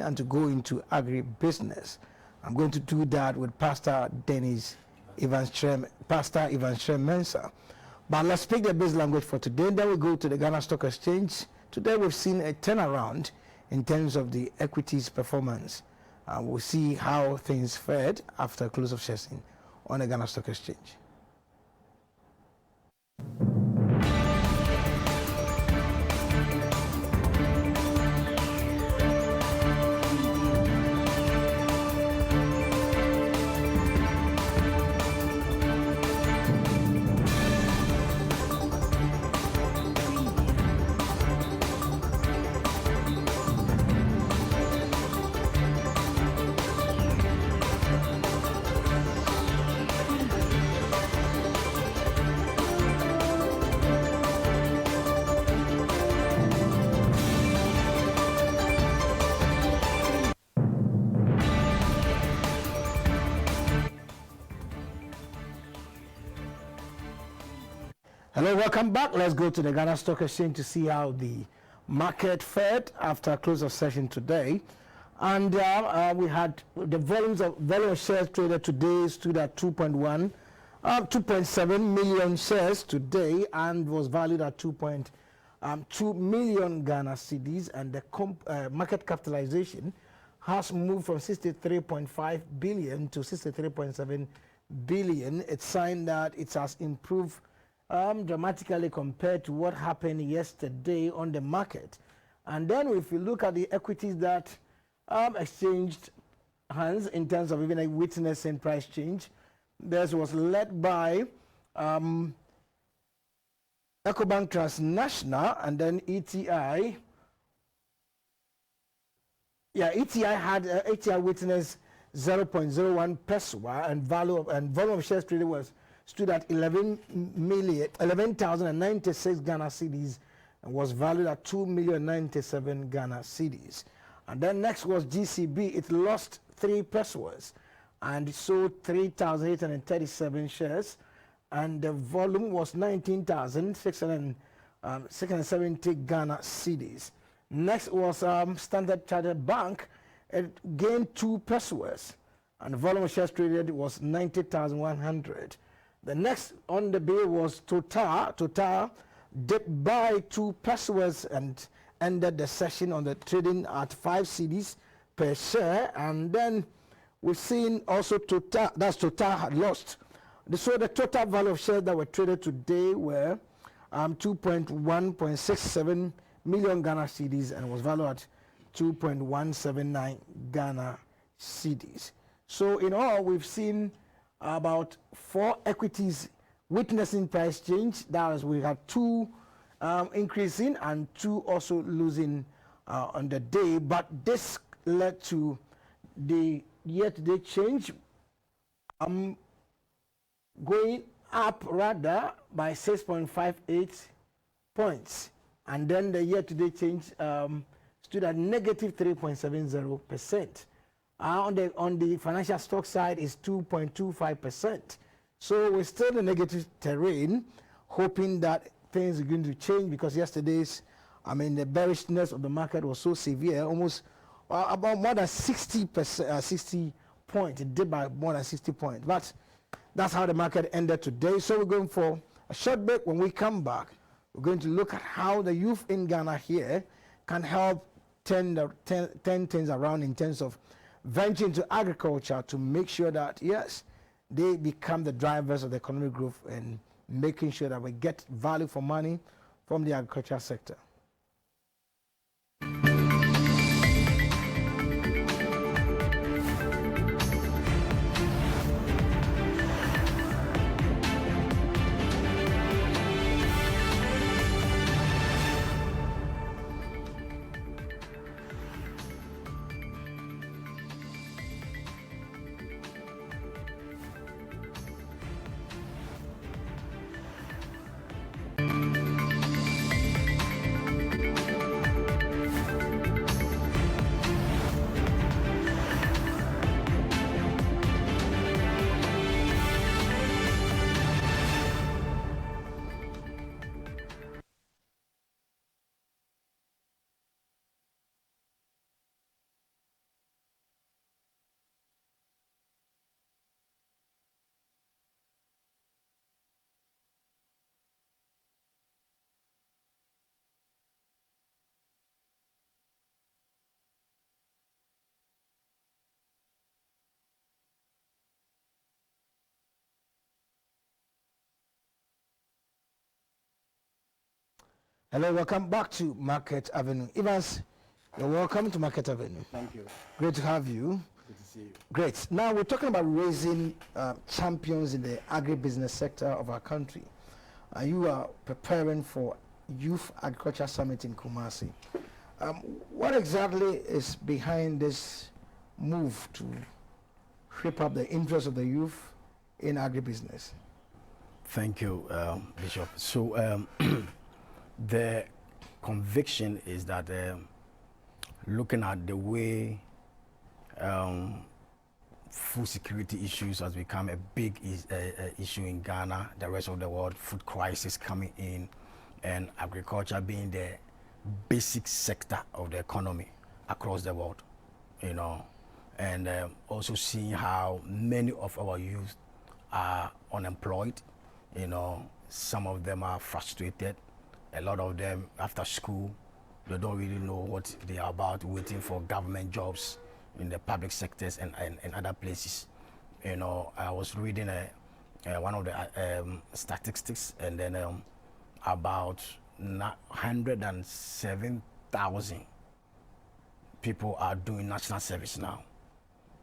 and to go into agribusiness. I'm going to do that with Pastor Dennis Pastor Evanstrem Mensah. But let's speak the business language for today. Then we go to the Ghana Stock Exchange. Today we've seen a turnaround in terms of the equities performance. We'll see how things fared after close of session on the Ghana Stock Exchange. Hello, welcome back. Let's go to the Ghana Stock Exchange to see how the market fared after close of session today. And we had the volume of shares traded today stood at 2.7 million shares today and was valued at 2.2 million Ghana cedis. And the market capitalization has moved from 63.5 billion to 63.7 billion. It's sign that it has improved dramatically compared to what happened yesterday on the market. And then if you look at the equities that exchanged hands in terms of even a witnessing price change, this was led by Ecobank Transnational and then ETI. Yeah, ETI witnessed 0.01 PESWA and volume of shares traded stood at 11,096 Ghana cedis and was valued at 2,097,000 Ghana cedis. And then next was GCB. It lost 3 PESWAs and it sold 3,837 shares, and the volume was 19,670 Ghana cedis. Next was Standard Chartered Bank. It gained 2 PESWAs and the volume of shares traded was 90,100. The next on the bill was Total. Total dipped by 2 PESWAs and ended the session on the trading at 5 cedis per share. And then we've seen also Total had lost. So the total value of shares that were traded today were 2.167 million Ghana cedis and was valued at 2.179 Ghana cedis. So in all, we've seen about 4 equities witnessing price change. That is, we had 2 increasing and 2 also losing on the day, but this led to the year-to-date change going up rather by 6.58 points, and then the year-to-date change stood at negative 3.70%. On the financial stock side is 2.25%. So we're still in the negative terrain, hoping that things are going to change, because yesterday's, the bearishness of the market was so severe, almost about more than 60 points. It did by more than 60 points. But that's how the market ended today. So we're going for a short break. When we come back, we're going to look at how the youth in Ghana here can help turn things around in terms of venture into agriculture to make sure that, yes, they become the drivers of the economic growth and making sure that we get value for money from the agriculture sector. Hello, welcome back to Market Avenue. Evans, you're welcome to Market Avenue. Thank you. Great to have you. Good to see you. Great. Now we're talking about raising champions in the agribusiness sector of our country. You are preparing for Youth Agriculture Summit in Kumasi. What exactly is behind this move to shape up the interest of the youth in agribusiness? Thank you, Bishop. So the conviction is that looking at the way food security issues has become a big issue in Ghana, the rest of the world, food crisis coming in, and agriculture being the basic sector of the economy across the world, you know, and also seeing how many of our youth are unemployed, you know, some of them are frustrated, a lot of them after school, they don't really know what they are about, waiting for government jobs in the public sectors and other places. You know, I was reading one of the statistics, and then about 107,000 people are doing national service now,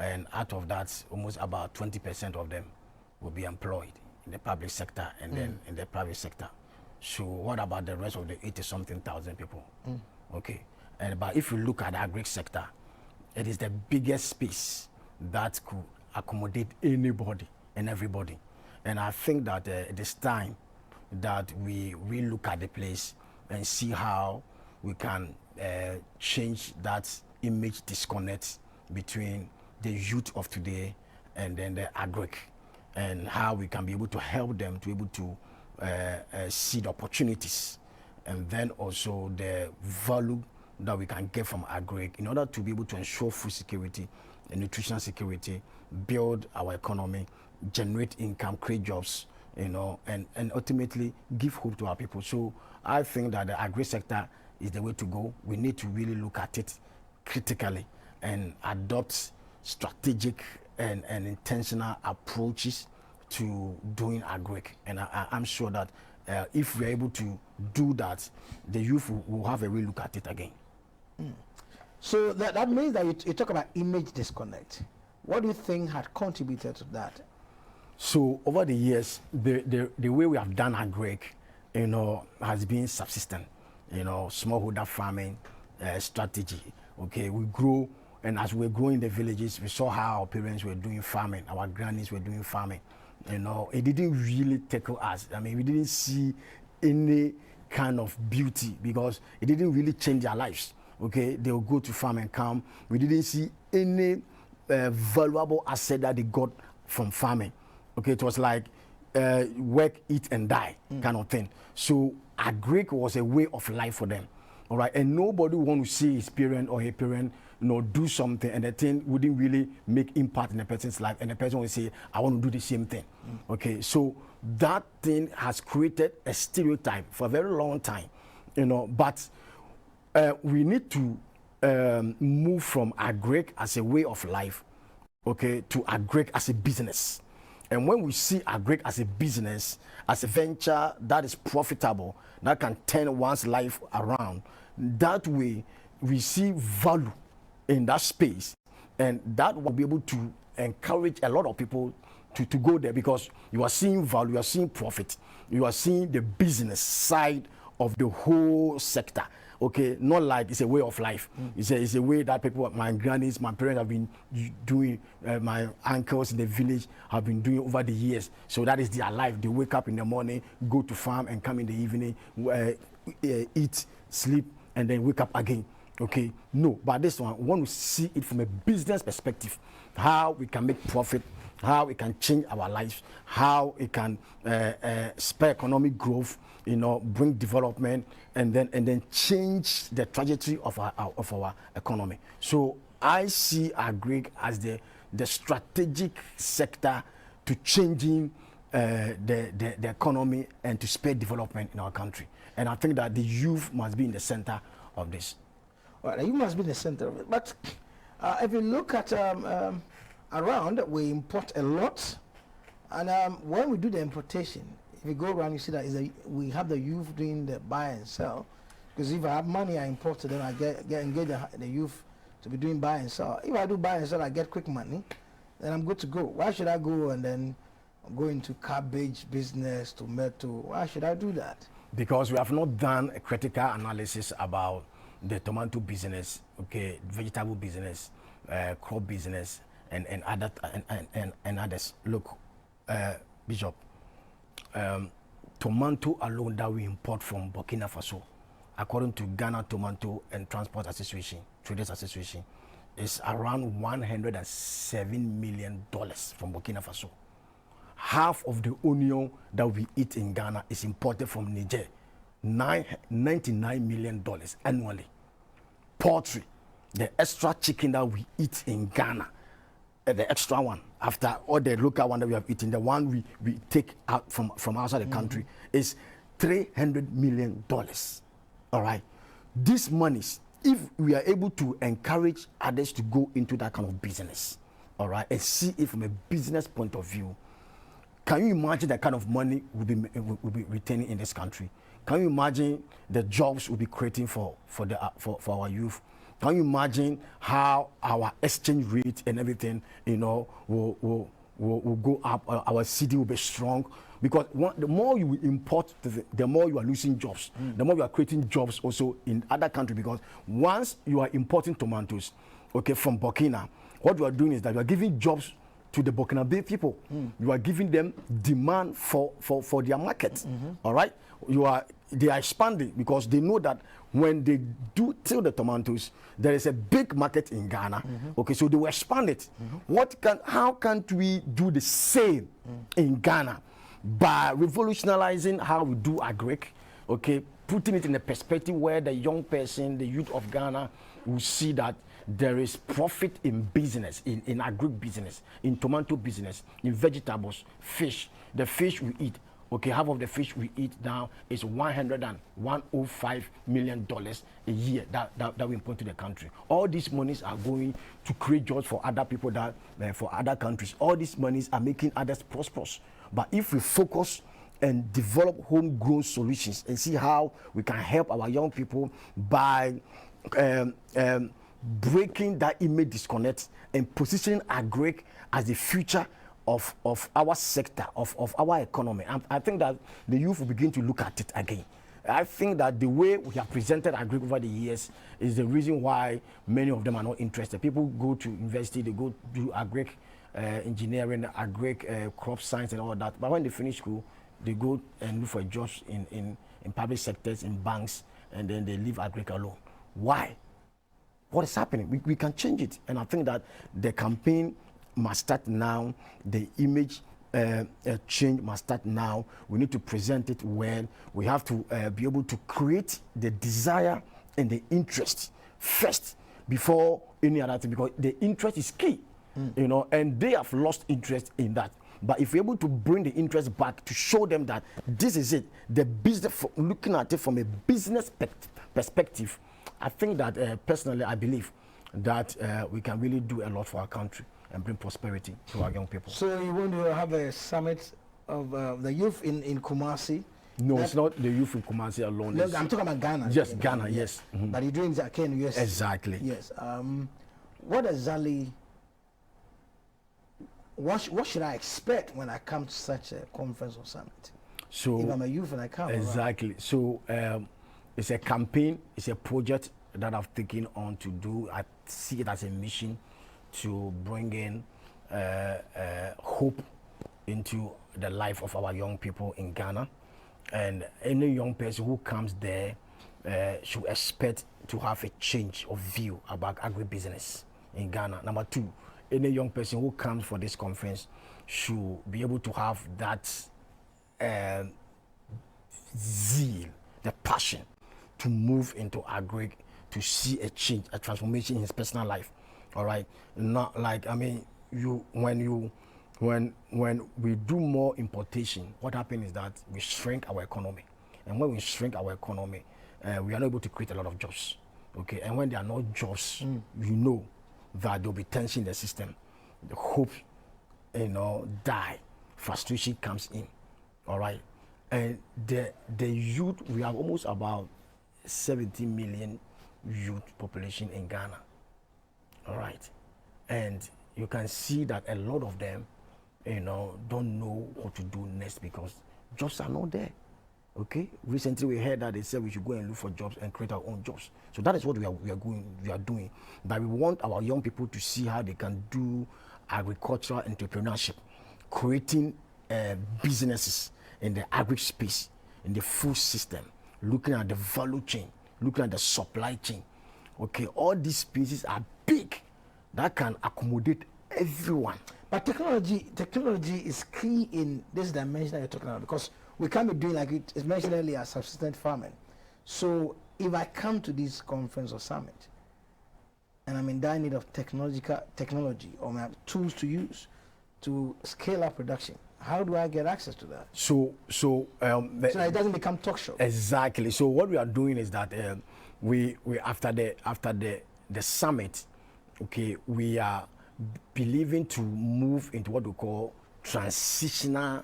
and out of that, almost about 20% of them will be employed in the public sector and then in the private sector. So what about the rest of the 80-something thousand people? Okay, but if you look at the agri sector, it is the biggest space that could accommodate anybody and everybody. And I think that it is time that we look at the place and see how we can change that image disconnect between the youth of today and then the agri, and how we can be able to help them to be able to see the opportunities, and then also the value that we can get from agri in order to be able to ensure food security and nutritional security, build our economy, generate income, create jobs, you know, and ultimately give hope to our people. So I think that the agri sector is the way to go. We need to really look at it critically and adopt strategic and intentional approaches to doing agri. And I'm sure that if we're able to do that, the youth will have a real look at it again. So that means that you talk about image disconnect. What do you think had contributed to that? So over the years, the way we have done agri, you know, has been subsistent, you know, smallholder farming strategy. Okay, we grow, and as we're growing the villages, we saw how our parents were doing farming, our grannies were doing farming. You know, it didn't really tackle us. I mean, we didn't see any kind of beauty because it didn't really change their lives. Okay, they will go to farm and come. We didn't see any valuable asset that they got from farming. Okay, it was like work, eat, and die kind of thing. So agri was a way of life for them. All right, and nobody want to see his parent or her parent, you know, do something, and the thing wouldn't really make impact in the person's life, and the person will say, I want to do the same thing. Okay, so that thing has created a stereotype for a very long time, you know, but we need to move from agri as a way of life, okay, to agri as a business. And when we see agri as a business, as a venture that is profitable, that can turn one's life around, that way we see value in that space, and that will be able to encourage a lot of people to go there, because you are seeing value, you are seeing profit, you are seeing the business side of the whole sector. Okay, not like it's a way of life. It's a way that people, my grannies, my parents have been doing, my uncles in the village have been doing over the years. So that is their life. They wake up in the morning, go to farm, and come in the evening, eat, sleep, and then wake up again. Okay, no, but this one, we want to see it from a business perspective, how we can make profit, how it can change our lives, how it can spur economic growth, you know, bring development, and then change the trajectory of our economy. So I see agri as the strategic sector to changing the economy and to spur development in our country. And I think that the youth must be in the center of this. Well, you must be in the center of it. But if you look at around, we import a lot, and when we do the importation, if you go around, you see that we have the youth doing the buy and sell. Because if I have money, I import to them, I get engage the youth to be doing buy and sell. If I do buy and sell, I get quick money, then I'm good to go. Why should I go and then go into cabbage business, tomato? Why should I do that? Because we have not done a critical analysis about the tomato business, okay, vegetable business, crop business, and other and others. Look, Bishop, tomato alone that we import from Burkina Faso, according to Ghana Tomato and Transport Association, Traders Association, is around $107 million from Burkina Faso. Half of the onion that we eat in Ghana is imported from Niger, $99 million annually. Poultry, the extra chicken that we eat in Ghana, the extra one, after all the local one that we have eaten, the one we take out from outside the country is $300 million. All right. These monies, if we are able to encourage others to go into that kind of business, all right, and see it from a business point of view, can you imagine the kind of money we'll be retaining in this country? Can you imagine the jobs we'll be creating for our youth? Can you imagine how our exchange rate and everything, will go up? Our city will be strong. Because the more you import, the more you are losing jobs. The more you are creating jobs also in other countries. Because once you are importing tomatoes, okay, from Burkina, what you are doing is that you are giving jobs to the Burkinabe people. You are giving them demand for their market. All right, they are expanding because they know that when they do till the tomatoes, there is a big market in Ghana. Okay, so they will expand it. How can't we do the same in Ghana? By revolutionizing how we do agric, okay, putting it in a perspective where the young person, the youth of Ghana, will see that there is profit in business, in agric business, in tomato business, in vegetables, fish. The fish we eat, okay, half of the fish we eat now is $105 million a year that we import to the country. All these monies are going to create jobs for other people, for other countries. All these monies are making others prosperous. But if we focus and develop homegrown solutions and see how we can help our young people by breaking that image disconnect and positioning agric as the future of our sector, of our economy, I think that the youth will begin to look at it again. I think that the way we have presented agric over the years is the reason why many of them are not interested. People go to university, they go do agric engineering, agric, crop science and all that. But when they finish school, they go and look for jobs in public sectors, in banks, and then they leave agric alone. Why? What is happening? We can change it. And I think that the campaign must start now. The image change must start now. We need to present it well. We have to be able to create the desire and the interest first before any other thing, because the interest is key. And they have lost interest in that. But if we're able to bring the interest back to show them that this is it, the business, looking at it from a business perspective, I think that personally, I believe that we can really do a lot for our country and bring prosperity to our young people. So you want to have a summit of the youth in Kumasi? No, it's not the youth in Kumasi alone. No, I'm talking about Ghana. Yes, Ghana, yes. But you're doing that in US. Exactly. Yes. What exactly? What should I expect when I come to such a conference or summit? So if I'm a youth and I come. Exactly. Right. So it's a campaign, it's a project that I've taken on to do. I see it as a mission to bring in hope into the life of our young people in Ghana. And any young person who comes there should expect to have a change of view about agribusiness in Ghana. Number two, any young person who comes for this conference should be able to have that zeal, the passion to move into agri, to see a change, a transformation in his personal life. All right, not like, I mean, when we do more importation, what happens is that we shrink our economy, and when we shrink our economy, we are not able to create a lot of jobs. Okay, and when there are no jobs, you know that there'll be tension in the system. The hope, die. Frustration comes in. All right. And the youth, we have almost about 70 million youth population in Ghana. All right. And you can see that a lot of them, don't know what to do next because jobs are not there. Okay. Recently we heard that they said we should go and look for jobs and create our own jobs. So that is what we are doing. But we want our young people to see how they can do agricultural entrepreneurship, creating businesses in the agri space, in the food system, looking at the value chain, looking at the supply chain. Okay, all these spaces are big that can accommodate everyone. But technology is key in this dimension that you're talking about, because we can't be doing, like it's mentioned earlier, subsistence farming. So if I come to this conference or summit and I'm in dire need of technology or I have tools to use to scale up production, how do I get access to that? So that it doesn't become talk show. Exactly. So what we are doing is that we after the summit, okay, we are believing to move into what we call transitional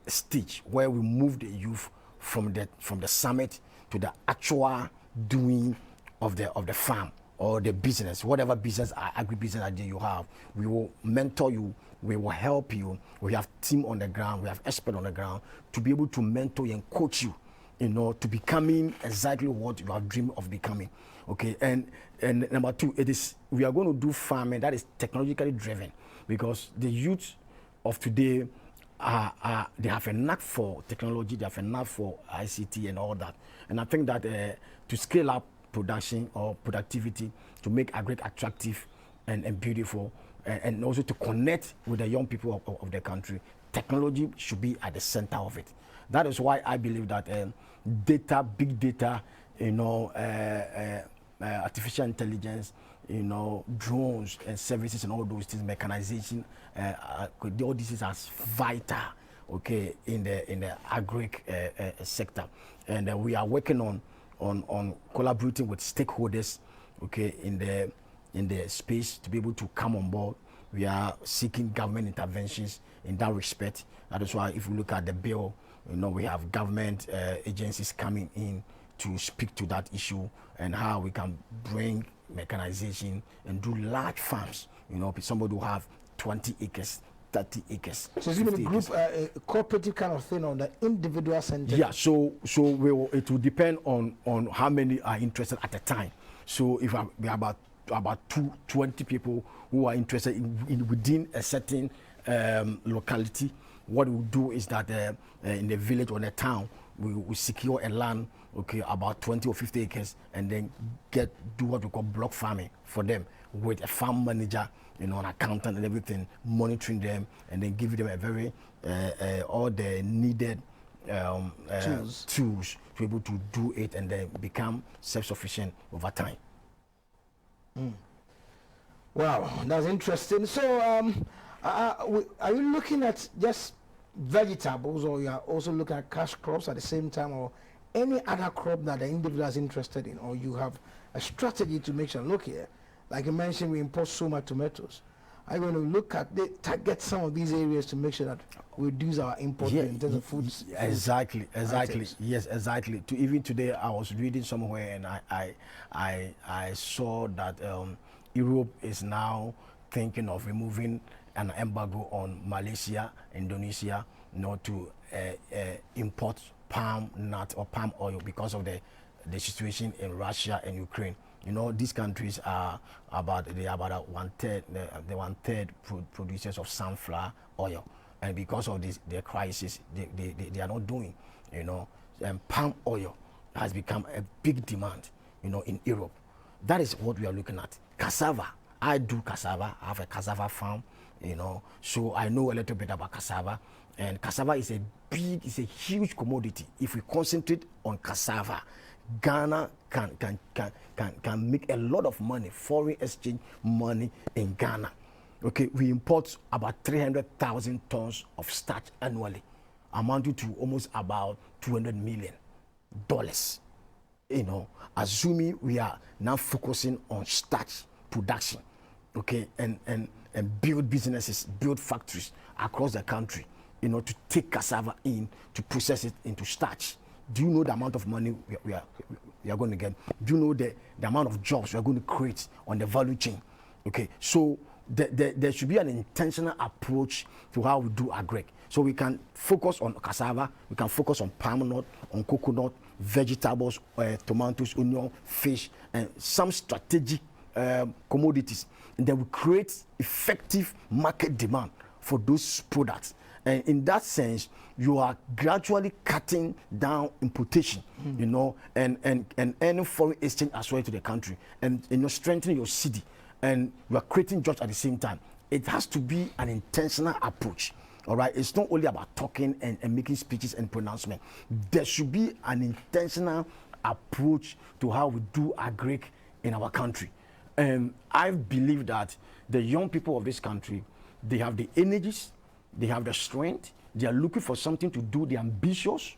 stage, where we move the youth from the summit to the actual doing of the farm or the business, whatever business, agribusiness idea you have. We will mentor you, we will help you. We have team on the ground, we have expert on the ground to be able to mentor you and coach you, to becoming exactly what you have dreamed of becoming. Okay, and number two, we are going to do farming that is technologically driven, because the youth of today they have a knack for technology, they have a knack for ICT and all that. And I think that to scale up production or productivity, to make agri attractive and beautiful, and also to connect with the young people of the country, technology should be at the center of it. That is why I believe that data, big data, artificial intelligence, drones and services and all those things, mechanization, all this is as vital, okay, in the agri sector. And we are working on collaborating with stakeholders, okay, in the space to be able to come on board. We are seeking government interventions in that respect. That is why if you look at the bill, we have government agencies coming in to speak to that issue and how we can bring mechanization and do large farms. Somebody who have 20 acres, 30 acres. So it's even a group, cooperative kind of thing on the individual center. Yeah, so it will depend on how many are interested at a time. So if we have about 20 people who are interested in within a certain locality, what we'll do is that in the village or the town, we secure a land, okay, about 20 or 50 acres, and then do what we call block farming for them with a farm manager, an accountant and everything, monitoring them, and then giving them a very all the needed tools to be able to do it and then become self-sufficient over time. Wow, that's interesting. So are you looking at just vegetables, or you are also looking at cash crops at the same time, or any other crop that the individual is interested in, or you have a strategy to make sure, look here, like you mentioned, we import so much tomatoes. I'm going to look at target some of these areas to make sure that we reduce our import in terms of foods. Exactly. Yes, exactly. Even today, I was reading somewhere and I saw that Europe is now thinking of removing an embargo on Malaysia, Indonesia, to import palm nut or palm oil because of the situation in Russia and Ukraine. These countries are about one-third producers of sunflower oil, and because of the crisis, they are not doing. And palm oil has become a big demand, in Europe. That is what we are looking at. Cassava. I do cassava. I have a cassava farm, so I know a little bit about cassava. And cassava is a huge commodity. If we concentrate on cassava, Ghana can make a lot of money, foreign exchange money in Ghana. Okay, we import about 300,000 tons of starch annually, amounting to almost about $200 million. Assuming we are now focusing on starch production, okay, and build businesses, build factories across the country, to take cassava in to process it into starch. Do you know the amount of money we are going to get? Do you know the amount of jobs we are going to create on the value chain? Okay, so there should be an intentional approach to how we do agric. So we can focus on cassava, we can focus on palm nut, on coconut, vegetables, tomatoes, onion, fish, and some strategic commodities. And then we create effective market demand for those products. And in that sense, you are gradually cutting down importation, and earning foreign exchange as well to the country, and strengthening your city, and you are creating jobs at the same time. It has to be an intentional approach. All right, it's not only about talking and making speeches and pronouncement. There should be an intentional approach to how we do agric in our country. And I believe that the young people of this country, they have the energies, they have the strength, they are looking for something to do, they're ambitious.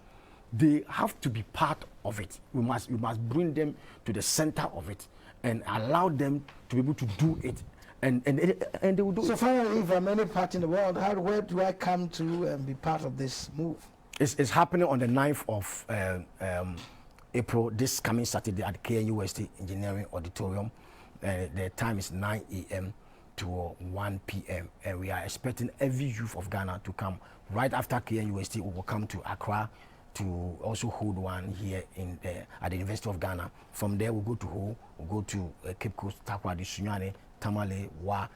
They have to be part of it. We must bring them to the center of it and allow them to be able to do it. And they will do it. So finally, if I'm any part in the world, where do I come to and be part of this move? It's happening on the 9th of April, this coming Saturday at KNUST Engineering Auditorium. The time is 9 a.m. to 1 p.m. And we are expecting every youth of Ghana to come. Right after KNUST, we will come to Accra to also hold one here at the University of Ghana. From there, we'll go to Ho, we'll go to Cape Coast, Takoradi, Sunyani, Tamale, Wa,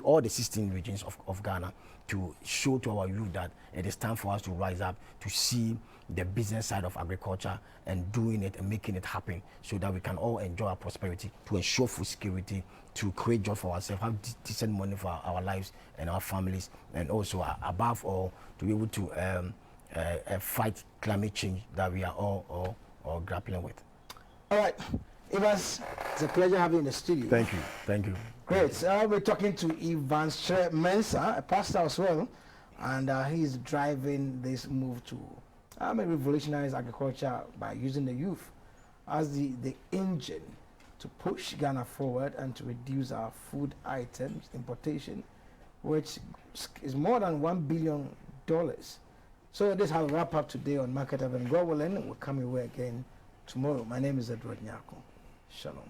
all the 16 regions of Ghana, to show to our youth that it is time for us to rise up, to see the business side of agriculture and doing it and making it happen, so that we can all enjoy our prosperity, to ensure food security, to create job for ourselves, have decent money for our lives and our families, and also above all, to be able to fight climate change that we are all grappling with. All right, Evans, it's a pleasure having you in the studio. Thank you. Great. So we're talking to Evans Mensah, a pastor as well, and he's driving this move to maybe revolutionize agriculture by using the youth as the engine to push Ghana forward and to reduce our food items importation, which is more than $1 billion. So this has wrap up today on Market Urban. God willing, we'll come your way again tomorrow. My name is Edward Nyako. Shalom.